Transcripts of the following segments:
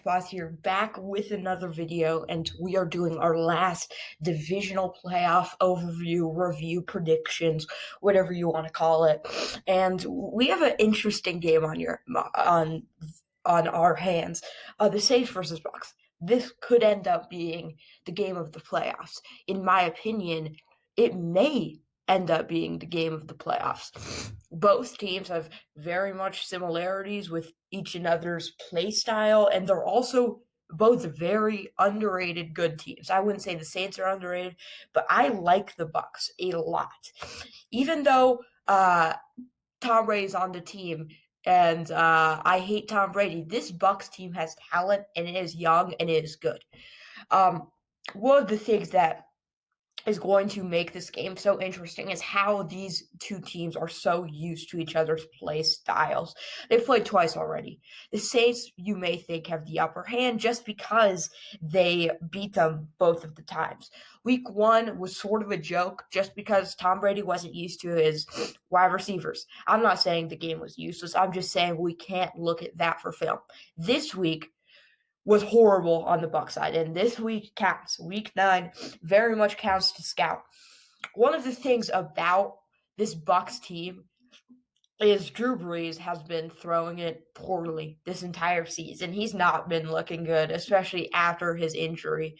Boss here, back with another video, and we are doing our last divisional playoff overview, review, predictions, whatever you want to call it. And we have an interesting game on our hands. The Saints versus Bucs. This could end up being the game of the playoffs. In my opinion, it may end up being the game of the playoffs. Both teams have very much similarities with each another's play style, and they're also both very underrated good teams. I wouldn't say the Saints are underrated, but I like the Bucs a lot. Even though Tom Brady's on the team, and I hate Tom Brady, this Bucs team has talent, and it is young, and it is good. One of the things that is going to make this game so interesting is how these two teams are so used to each other's play styles. They've played twice already. The Saints, you may think, have the upper hand just because they beat them both of the times. Week 1 was sort of a joke just because Tom Brady wasn't used to his wide receivers. I'm not saying the game was useless. I'm just saying we can't look at that for film. This week was horrible on the Bucs side, and this week counts. Week 9 very much counts to scout. One of the things about this Bucs team is Drew Brees has been throwing it poorly this entire season. He's not been looking good, especially after his injury.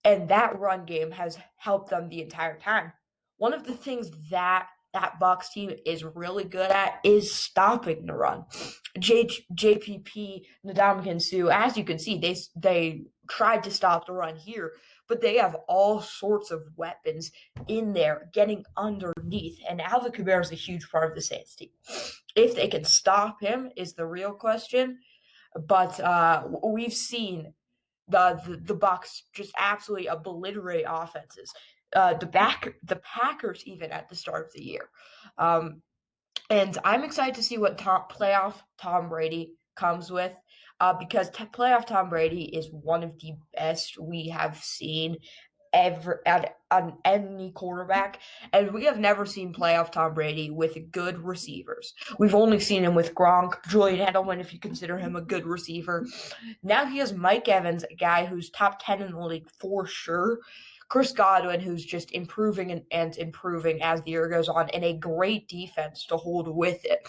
And that run game has helped them the entire time. One of the things that Bucs team is really good at is stopping the run. JPP, Ndamukong Suh, as you can see, they tried to stop the run here, but they have all sorts of weapons in there getting underneath. And Alvin Kamara is a huge part of the Saints team. If they can stop him is the real question. But we've seen the Bucs just absolutely obliterate offenses. The Packers even at the start of the year. And I'm excited to see what playoff Tom Brady comes with, because playoff Tom Brady is one of the best we have seen ever on any quarterback, and we have never seen playoff Tom Brady with good receivers. We've only seen him with Gronk, Julian Edelman, if you consider him a good receiver. Now he has Mike Evans, a guy who's top 10 in the league for sure. Chris Godwin, who's just improving and improving as the year goes on, and a great defense to hold with it.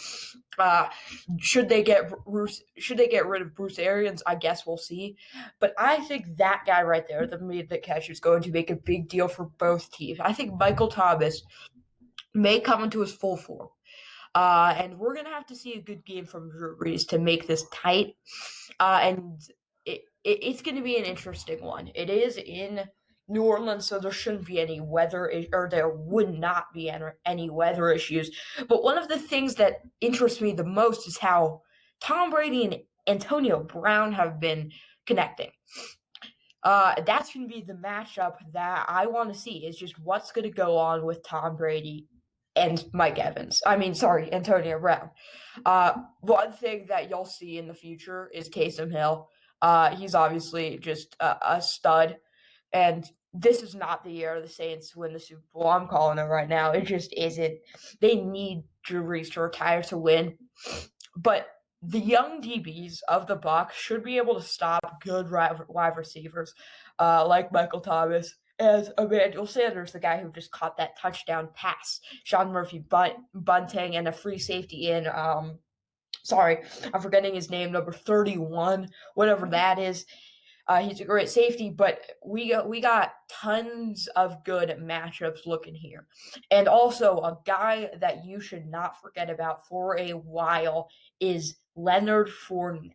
Should they get rid of Bruce Arians? I guess we'll see. But I think that guy right there, the mid that catch, is going to make a big deal for both teams. I think Michael Thomas may come into his full form. And we're going to have to see a good game from Drew Brees to make this tight. And it's going to be an interesting one. It is in New Orleans, so there shouldn't be any or there would not be any weather issues. But one of the things that interests me the most is how Tom Brady and Antonio Brown have been connecting. That's going to be the matchup that I want to see, is just what's going to go on with Tom Brady and Antonio Brown. One thing that you'll see in the future is Taysom Hill. He's obviously just a stud, and this is not the year the Saints win the Super Bowl. I'm calling it right now. It just isn't. They need Drew Brees to retire to win. But the young DBs of the Bucs should be able to stop good wide receivers like Michael Thomas and Emmanuel Sanders, the guy who just caught that touchdown pass. Sean Murphy bunting and a free safety in I'm forgetting his name, number 31, whatever that is. He's a great safety, but we got tons of good matchups looking here. And also, a guy that you should not forget about for a while is Leonard Fournette.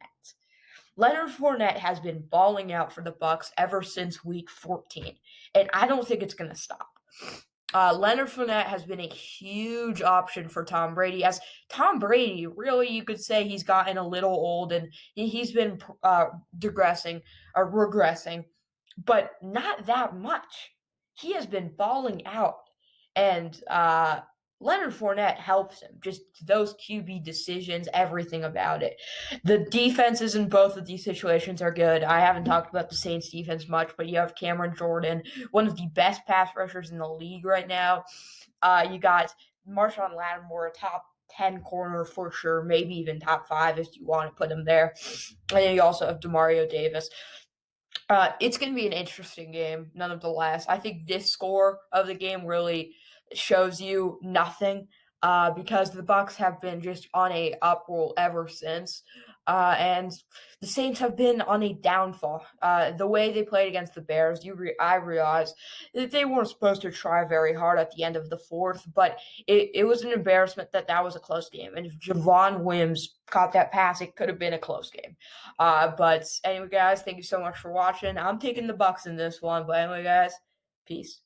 Leonard Fournette has been balling out for the Bucs ever since week 14, and I don't think it's going to stop. Leonard Fournette has been a huge option for Tom Brady, as Tom Brady, really, you could say he's gotten a little old and he's been regressing, but not that much. He has been balling out, and Leonard Fournette helps him. Just those QB decisions, everything about it. The defenses in both of these situations are good. I haven't talked about the Saints defense much, but you have Cameron Jordan, one of the best pass rushers in the league right now. You got Marshawn Lattimore, a top 10 corner for sure, maybe even top 5 if you want to put him there. And then you also have Demario Davis. It's going to be an interesting game, nonetheless. I think this score of the game really shows you nothing because the Bucs have been just on a uproll ever since, and the Saints have been on a downfall. The way they played against the Bears, I realized that they weren't supposed to try very hard at the end of the fourth, but it was an embarrassment that was a close game. And if Javon Wims caught that pass, it could have been a close game. But anyway, guys, thank you so much for watching. I'm taking the Bucs in this one. But anyway, guys, peace.